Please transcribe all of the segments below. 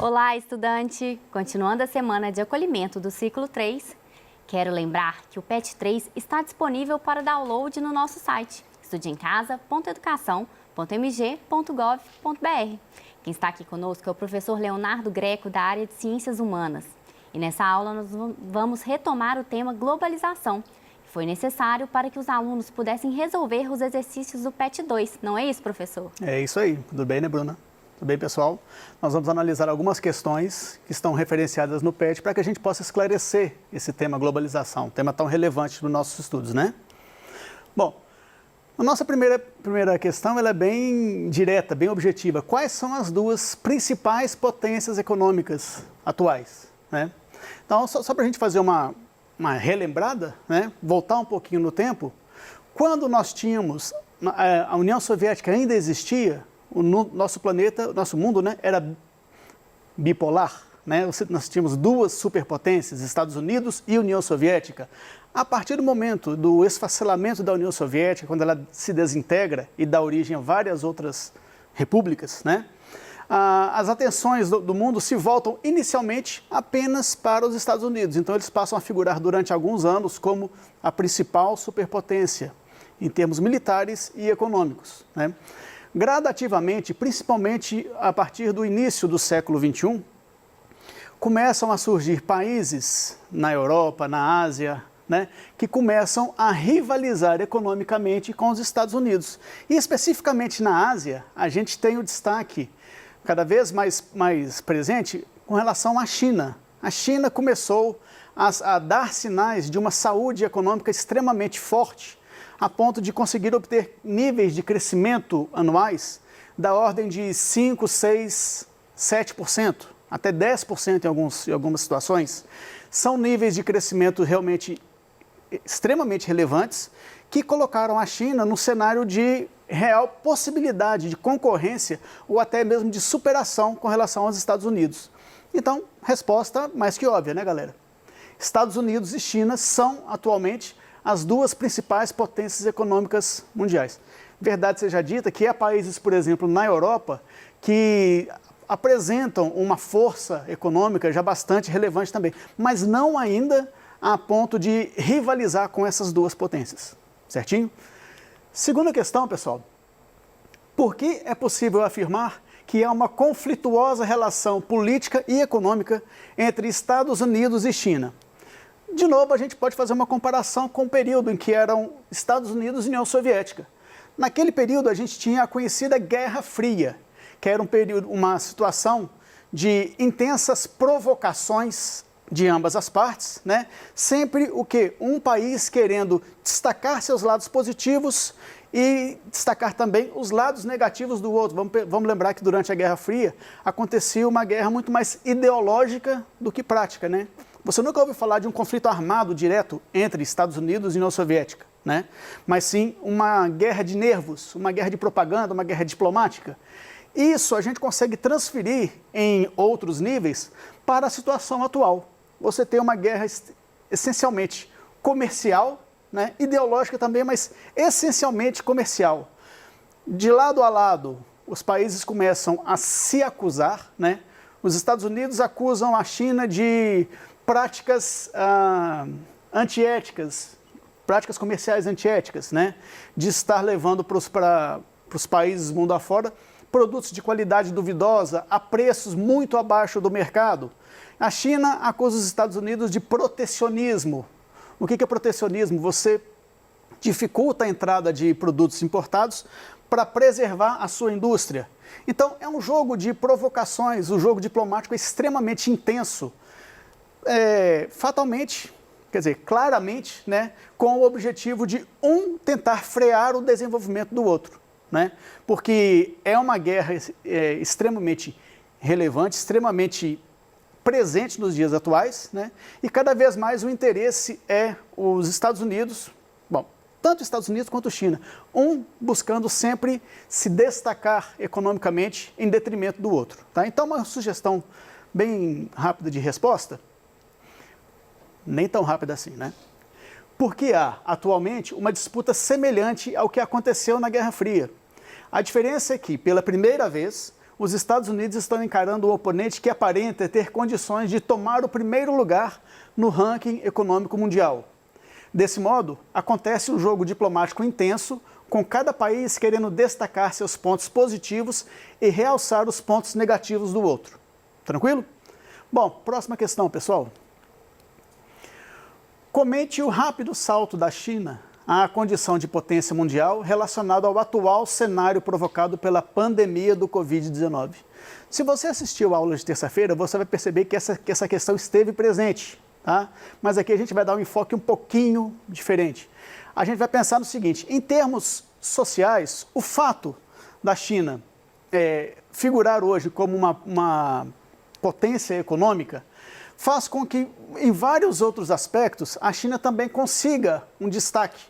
Olá, estudante! Continuando a semana de acolhimento do ciclo 3, quero lembrar que o PET 3 está disponível para download no nosso site estudeemcasa.educação.mg.gov.br. Quem está aqui conosco é o professor Leonardo Greco, da área de Ciências Humanas. E nessa aula nós vamos retomar o tema globalização, que foi necessário para que os alunos pudessem resolver os exercícios do PET 2. Não é isso, professor? É isso aí. Tudo bem, né, Bruna? Tudo bem, pessoal? Nós vamos analisar algumas questões que estão referenciadas no PET para que a gente possa esclarecer esse tema globalização, tema tão relevante dos nossos estudos, né? Bom, a nossa primeira questão ela é bem direta, bem objetiva. Quais são as duas principais potências econômicas atuais, né? Então, só para a gente fazer uma relembrada, né? Voltar um pouquinho no tempo, quando nós tínhamos, a União Soviética ainda existia, o nosso planeta, o nosso mundo, né, era bipolar, né? Nós tínhamos duas superpotências, Estados Unidos e União Soviética. A partir do momento do esfacelamento da União Soviética, quando ela se desintegra e dá origem a várias outras repúblicas, né, as atenções do mundo se voltam inicialmente apenas para os Estados Unidos. Então eles passam a figurar durante alguns anos como a principal superpotência em termos militares e econômicos, né? Gradativamente, principalmente a partir do início do século XXI, começam a surgir países na Europa, na Ásia, né, que começam a rivalizar economicamente com os Estados Unidos. E especificamente na Ásia, a gente tem o destaque cada vez mais presente com relação à China. A China começou a dar sinais de uma saúde econômica extremamente forte, a ponto de conseguir obter níveis de crescimento anuais da ordem de 5, 6, 7%, até 10% em algumas situações. São níveis de crescimento realmente extremamente relevantes que colocaram a China no cenário de real possibilidade de concorrência ou até mesmo de superação com relação aos Estados Unidos. Então, resposta mais que óbvia, né, galera? Estados Unidos e China são atualmente as duas principais potências econômicas mundiais. Verdade seja dita que há países, por exemplo, na Europa, que apresentam uma força econômica já bastante relevante também, mas não ainda a ponto de rivalizar com essas duas potências, certinho? Segunda questão, pessoal, por que é possível afirmar que há uma conflituosa relação política e econômica entre Estados Unidos e China? De novo, a gente pode fazer uma comparação com o período em que eram Estados Unidos e União Soviética. Naquele período, a gente tinha a conhecida Guerra Fria, que era uma situação de intensas provocações de ambas as partes, né? Sempre o quê? Um país querendo destacar seus lados positivos e destacar também os lados negativos do outro. Vamos lembrar que durante a Guerra Fria acontecia uma guerra muito mais ideológica do que prática, né? Você nunca ouviu falar de um conflito armado direto entre Estados Unidos e União Soviética, né? Mas sim uma guerra de nervos, uma guerra de propaganda, uma guerra diplomática. Isso a gente consegue transferir em outros níveis para a situação atual. Você tem uma guerra essencialmente comercial, né? Ideológica também, mas essencialmente comercial. De lado a lado, os países começam a se acusar, né? Os Estados Unidos acusam a China de práticas antiéticas, práticas comerciais antiéticas, né? De estar levando para os países mundo afora produtos de qualidade duvidosa a preços muito abaixo do mercado. A China acusa os Estados Unidos de protecionismo. O que é protecionismo? Você dificulta a entrada de produtos importados para preservar a sua indústria. Então, é um jogo de provocações, o jogo diplomático é extremamente intenso. Fatalmente, quer dizer, claramente, né, com o objetivo de tentar frear o desenvolvimento do outro, né? Porque é uma guerra extremamente relevante, extremamente presente nos dias atuais, né? E cada vez mais o interesse é os Estados Unidos, bom, tanto os Estados Unidos quanto a China, buscando sempre se destacar economicamente em detrimento do outro, tá? Então, uma sugestão bem rápida de resposta, nem tão rápida assim, né? Porque há, atualmente, uma disputa semelhante ao que aconteceu na Guerra Fria. A diferença é que, pela primeira vez, os Estados Unidos estão encarando o oponente que aparenta ter condições de tomar o primeiro lugar no ranking econômico mundial. Desse modo, acontece um jogo diplomático intenso, com cada país querendo destacar seus pontos positivos e realçar os pontos negativos do outro. Tranquilo? Bom, próxima questão, pessoal. Comente o rápido salto da China à condição de potência mundial relacionado ao atual cenário provocado pela pandemia do Covid-19. Se você assistiu a aula de terça-feira, você vai perceber que essa questão esteve presente, tá? Mas aqui a gente vai dar um enfoque um pouquinho diferente. A gente vai pensar no seguinte: em termos sociais, o fato da China figurar hoje como uma potência econômica faz com que, em vários outros aspectos, a China também consiga um destaque.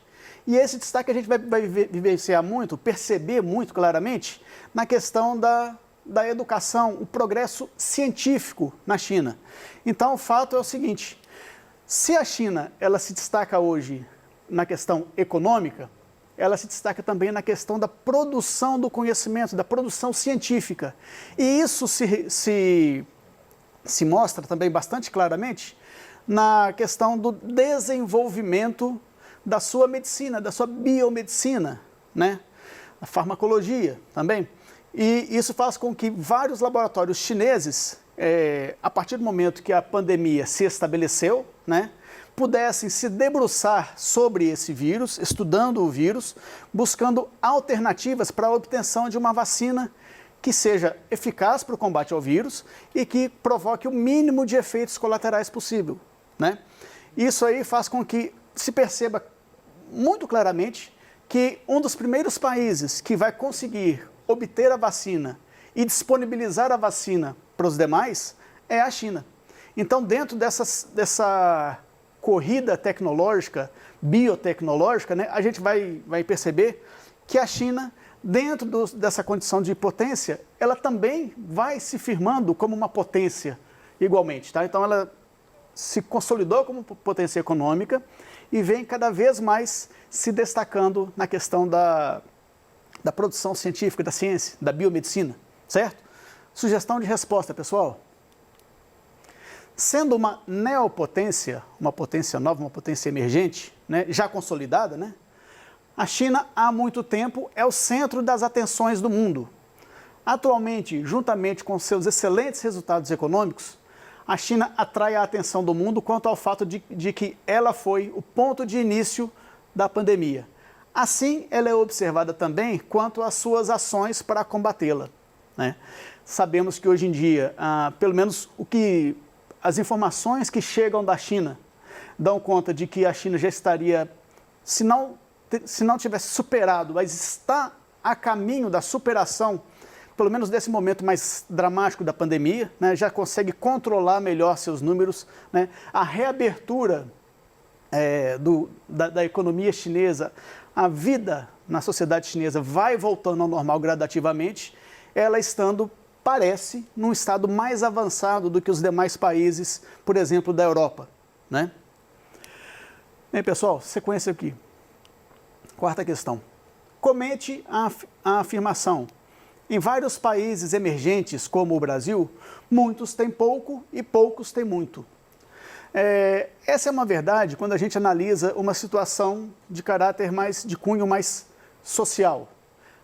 E esse destaque a gente vai vivenciar muito, perceber muito claramente na questão da educação, o progresso científico na China. Então, o fato é o seguinte: se a China ela se destaca hoje na questão econômica, ela se destaca também na questão da produção do conhecimento, da produção científica. E isso se mostra também bastante claramente na questão do desenvolvimento da sua medicina, da sua biomedicina, né? A farmacologia também. E isso faz com que vários laboratórios chineses, a partir do momento que a pandemia se estabeleceu, né, pudessem se debruçar sobre esse vírus, estudando o vírus, buscando alternativas para a obtenção de uma vacina que seja eficaz para o combate ao vírus e que provoque o mínimo de efeitos colaterais possível, né? Isso aí faz com que se perceba muito claramente que um dos primeiros países que vai conseguir obter a vacina e disponibilizar a vacina para os demais é a China. Então, dentro dessa corrida tecnológica, biotecnológica, né, a gente vai perceber que a China, dentro dessa condição de potência, ela também vai se firmando como uma potência igualmente, tá? Então, ela se consolidou como potência econômica e vem cada vez mais se destacando na questão da produção científica, da ciência, da biomedicina, certo? Sugestão de resposta, pessoal. Sendo uma neopotência, uma potência nova, uma potência emergente, né, já consolidada, né, a China há muito tempo é o centro das atenções do mundo. Atualmente, juntamente com seus excelentes resultados econômicos, a China atrai a atenção do mundo quanto ao fato de que ela foi o ponto de início da pandemia. Assim, ela é observada também quanto às suas ações para combatê-la, né? Sabemos que hoje em dia, pelo menos as informações que chegam da China dão conta de que a China já estaria, se não tivesse superado, mas está a caminho da superação, pelo menos desse momento mais dramático da pandemia, né, já consegue controlar melhor seus números, né, a reabertura da economia chinesa, a vida na sociedade chinesa vai voltando ao normal gradativamente, ela estando, parece, num estado mais avançado do que os demais países, por exemplo, da Europa, né? Bem, pessoal, sequência aqui. Quarta questão. Comente a afirmação: em vários países emergentes, como o Brasil, muitos têm pouco e poucos têm muito. Essa é uma verdade quando a gente analisa uma situação de caráter de cunho mais social.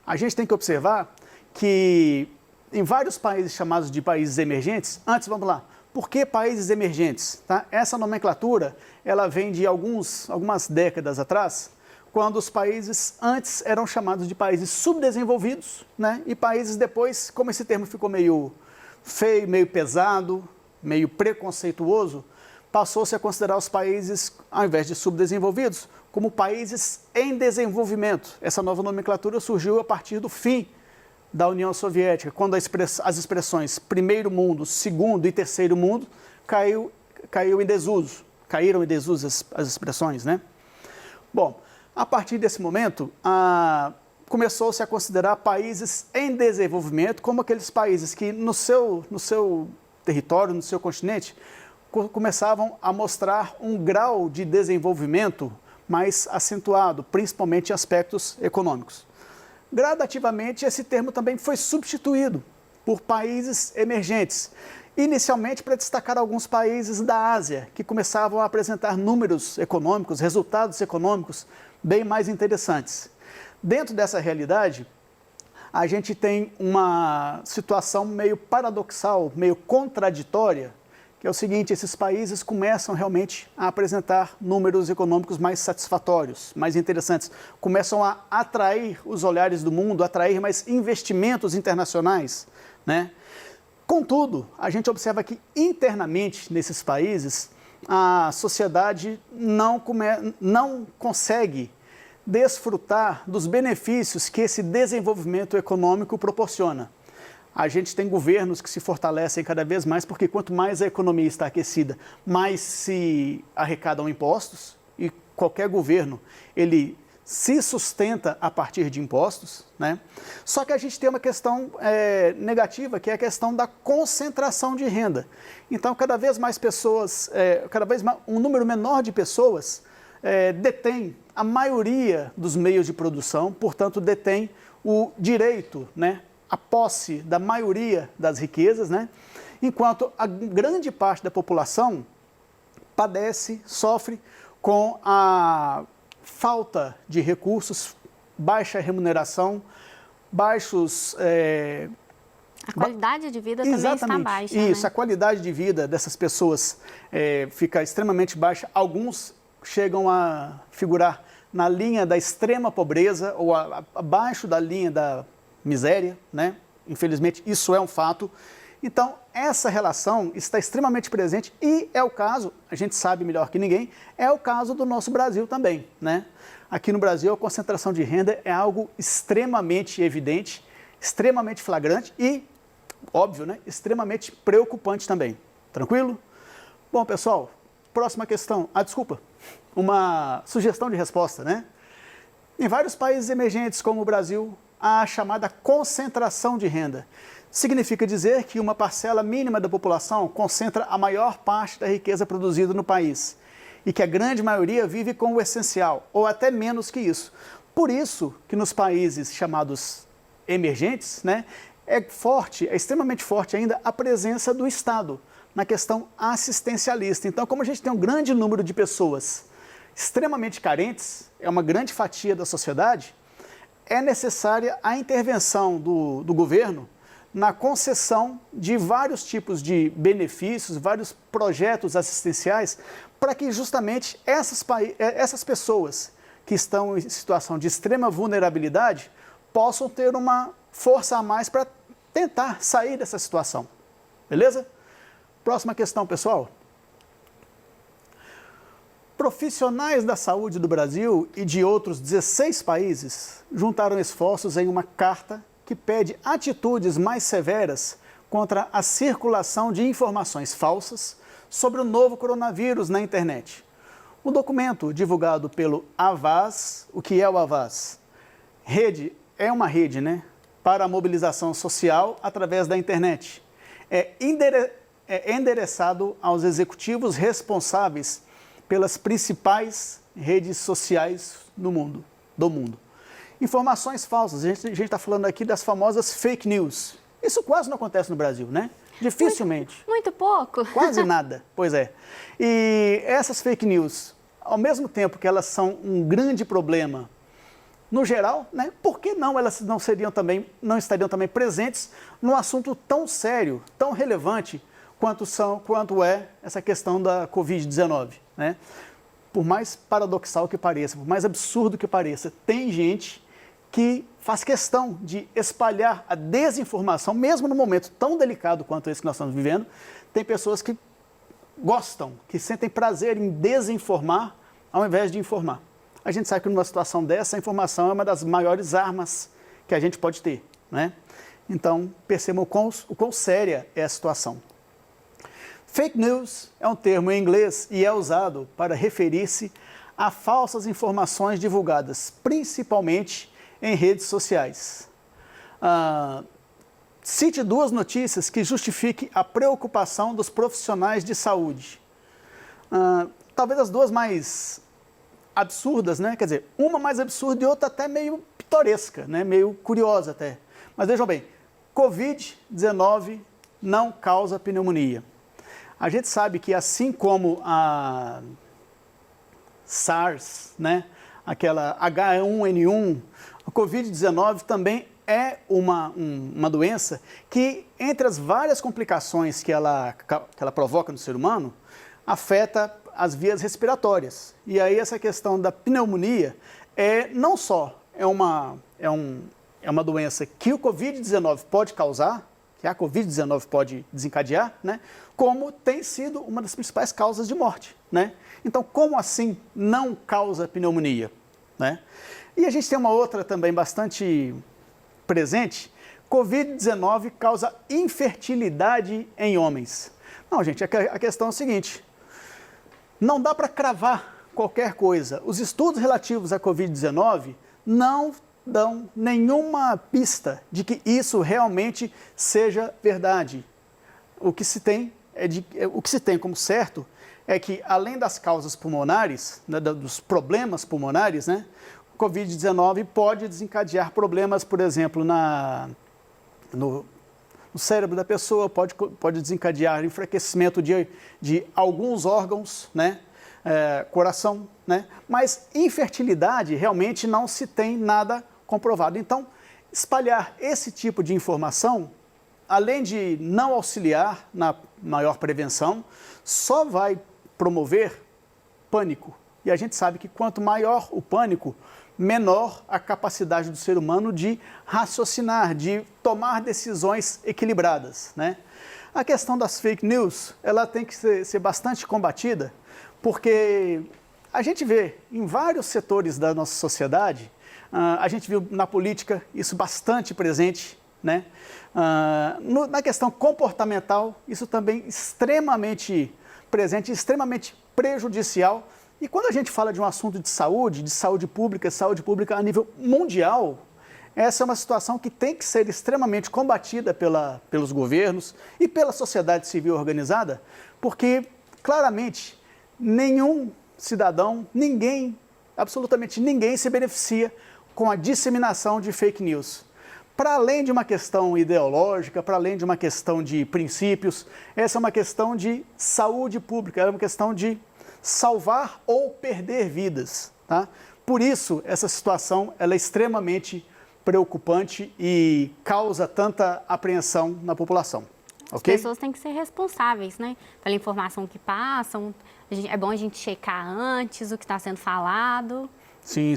A gente tem que observar que em vários países chamados de países emergentes, antes, vamos lá, por que países emergentes? Tá? Essa nomenclatura, ela vem de algumas décadas atrás, quando os países antes eram chamados de países subdesenvolvidos, né? E países depois, como esse termo ficou meio feio, meio pesado, meio preconceituoso, passou-se a considerar os países, ao invés de subdesenvolvidos, como países em desenvolvimento. Essa nova nomenclatura surgiu a partir do fim da União Soviética, quando as expressões primeiro mundo, segundo e terceiro mundo caíram em desuso as expressões, né? Bom, a partir desse momento, começou-se a considerar países em desenvolvimento como aqueles países que no seu território, no seu continente, começavam a mostrar um grau de desenvolvimento mais acentuado, principalmente em aspectos econômicos. Gradativamente, esse termo também foi substituído por países emergentes. Inicialmente para destacar alguns países da Ásia, que começavam a apresentar números econômicos, resultados econômicos bem mais interessantes. Dentro dessa realidade, a gente tem uma situação meio paradoxal, meio contraditória, que é o seguinte: esses países começam realmente a apresentar números econômicos mais satisfatórios, mais interessantes, começam a atrair os olhares do mundo, atrair mais investimentos internacionais, né? Contudo, a gente observa que internamente nesses países a sociedade não consegue desfrutar dos benefícios que esse desenvolvimento econômico proporciona. A gente tem governos que se fortalecem cada vez mais porque quanto mais a economia está aquecida, mais se arrecadam impostos, e qualquer governo, ele se sustenta a partir de impostos, né? Só que a gente tem uma questão negativa, que é a questão da concentração de renda. Então, cada vez mais pessoas, um número menor de pessoas detém a maioria dos meios de produção, portanto, detém o direito, né, a posse da maioria das riquezas, né? Enquanto a grande parte da população padece, sofre com a falta de recursos, baixa remuneração, baixos... A qualidade de vida também está baixa. Isso, né? A qualidade de vida dessas pessoas fica extremamente baixa. Alguns chegam a figurar na linha da extrema pobreza ou abaixo da linha da miséria, né? Infelizmente, isso é um fato. Então, essa relação está extremamente presente e é o caso, a gente sabe melhor que ninguém, é o caso do nosso Brasil também, né? Aqui no Brasil, a concentração de renda é algo extremamente evidente, extremamente flagrante e, óbvio, né, extremamente preocupante também. Tranquilo? Bom, pessoal, próxima questão. Desculpa, uma sugestão de resposta, né? Em vários países emergentes, como o Brasil, há a chamada concentração de renda. Significa dizer que uma parcela mínima da população concentra a maior parte da riqueza produzida no país e que a grande maioria vive com o essencial, ou até menos que isso. Por isso que nos países chamados emergentes, né, é extremamente forte ainda a presença do Estado na questão assistencialista. Então, como a gente tem um grande número de pessoas extremamente carentes, é uma grande fatia da sociedade, é necessária a intervenção do governo na concessão de vários tipos de benefícios, vários projetos assistenciais, para que justamente essas pessoas que estão em situação de extrema vulnerabilidade possam ter uma força a mais para tentar sair dessa situação. Beleza? Próxima questão, pessoal. Profissionais da saúde do Brasil e de outros 16 países juntaram esforços em uma carta que pede atitudes mais severas contra a circulação de informações falsas sobre o novo coronavírus na internet. O documento divulgado pelo Havas, o que é o Havas? É uma rede, né, para a mobilização social através da internet. É endereçado aos executivos responsáveis pelas principais redes sociais do mundo. Informações falsas, a gente está falando aqui das famosas fake news. Isso quase não acontece no Brasil, né? Dificilmente. Muito pouco. Quase nada, pois é. E essas fake news, ao mesmo tempo que elas são um grande problema no geral, né? Por que não elas não estariam também presentes num assunto tão sério, tão relevante quanto é essa questão da Covid-19, né? Por mais paradoxal que pareça, por mais absurdo que pareça, tem gente que faz questão de espalhar a desinformação, mesmo no momento tão delicado quanto esse que nós estamos vivendo. Tem pessoas que gostam, que sentem prazer em desinformar ao invés de informar. A gente sabe que numa situação dessa, a informação é uma das maiores armas que a gente pode ter, né? Então, percebam o quão séria é a situação. Fake news é um termo em inglês e é usado para referir-se a falsas informações divulgadas, principalmente em redes sociais. Cite 2 notícias que justifiquem a preocupação dos profissionais de saúde. Talvez as 2 mais absurdas, né? Quer dizer, uma mais absurda e outra até meio pitoresca, né? Meio curiosa até. Mas vejam bem, Covid-19 não causa pneumonia. A gente sabe que assim como a SARS, né, aquela H1N1, a Covid-19 também é uma doença que, entre as várias complicações que ela provoca no ser humano, afeta as vias respiratórias. E aí essa questão da pneumonia não só é uma doença que o Covid-19 pode causar, que a Covid-19 pode desencadear, né, como tem sido uma das principais causas de morte, né? Então, como assim não causa pneumonia, né? E a gente tem uma outra também bastante presente: Covid-19 causa infertilidade em homens. Não, gente, a questão é o seguinte: não dá para cravar qualquer coisa. Os estudos relativos à Covid-19 não dão nenhuma pista de que isso realmente seja verdade. O que se tem como certo é que, além das causas pulmonares, né, dos problemas pulmonares, né, o Covid-19 pode desencadear problemas, por exemplo, no cérebro da pessoa, pode desencadear enfraquecimento de alguns órgãos, né, coração, né, mas infertilidade realmente não se tem nada comprovado. Então, espalhar esse tipo de informação, além de não auxiliar na maior prevenção, só vai promover pânico. E a gente sabe que quanto maior o pânico, menor a capacidade do ser humano de raciocinar, de tomar decisões equilibradas, né? A questão das fake news, ela tem que ser bastante combatida, porque a gente vê em vários setores da nossa sociedade, a gente viu na política isso bastante presente, né? Na questão comportamental, isso também extremamente presente, extremamente prejudicial. E quando a gente fala de um assunto de saúde pública a nível mundial, essa é uma situação que tem que ser extremamente combatida pelos governos e pela sociedade civil organizada, porque claramente nenhum cidadão, absolutamente ninguém se beneficia com a disseminação de fake news. Para além de uma questão ideológica, para além de uma questão de princípios, essa é uma questão de saúde pública, é uma questão de salvar ou perder vidas, tá? Por isso, essa situação ela é extremamente preocupante e causa tanta apreensão na população. As Okay? pessoas têm que ser responsáveis, né, pela informação que passam. É bom a gente checar antes o que está sendo falado. Sim.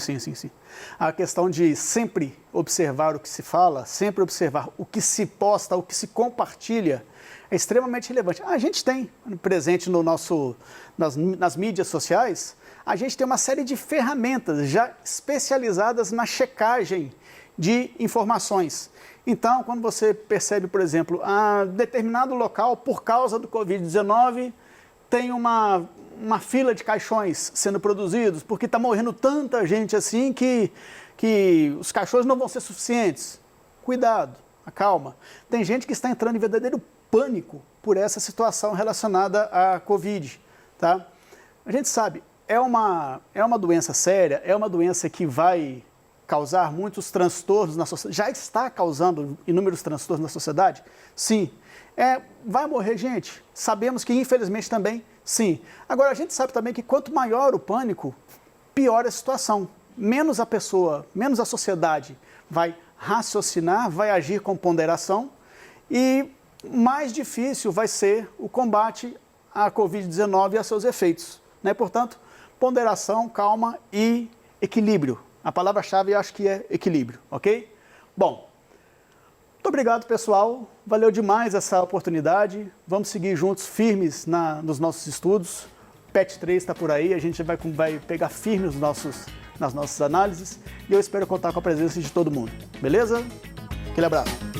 A questão de sempre observar o que se fala, sempre observar o que se posta, o que se compartilha, é extremamente relevante. A gente tem presente nas mídias sociais, a gente tem uma série de ferramentas já especializadas na checagem de informações. Então, quando você percebe, por exemplo, determinado local, por causa do Covid-19, tem uma fila de caixões sendo produzidos, porque está morrendo tanta gente assim que os caixões não vão ser suficientes. Cuidado, acalma. Tem gente que está entrando em verdadeiro pânico por essa situação relacionada à Covid, tá? A gente sabe, é uma doença séria, é uma doença que vai causar muitos transtornos na sociedade, já está causando inúmeros transtornos na sociedade? Sim. Vai morrer gente? Sabemos que infelizmente também sim. Agora a gente sabe também que quanto maior o pânico, pior a situação. Menos a sociedade vai raciocinar, vai agir com ponderação e mais difícil vai ser o combate à Covid-19 e a seus efeitos, né? Portanto, ponderação, calma e equilíbrio. A palavra-chave eu acho que é equilíbrio, ok? Bom, muito obrigado, pessoal. Valeu demais essa oportunidade. Vamos seguir juntos, firmes nos nossos estudos. PET 3 está por aí, a gente vai pegar firme nas nossas análises e eu espero contar com a presença de todo mundo. Beleza? Aquele abraço.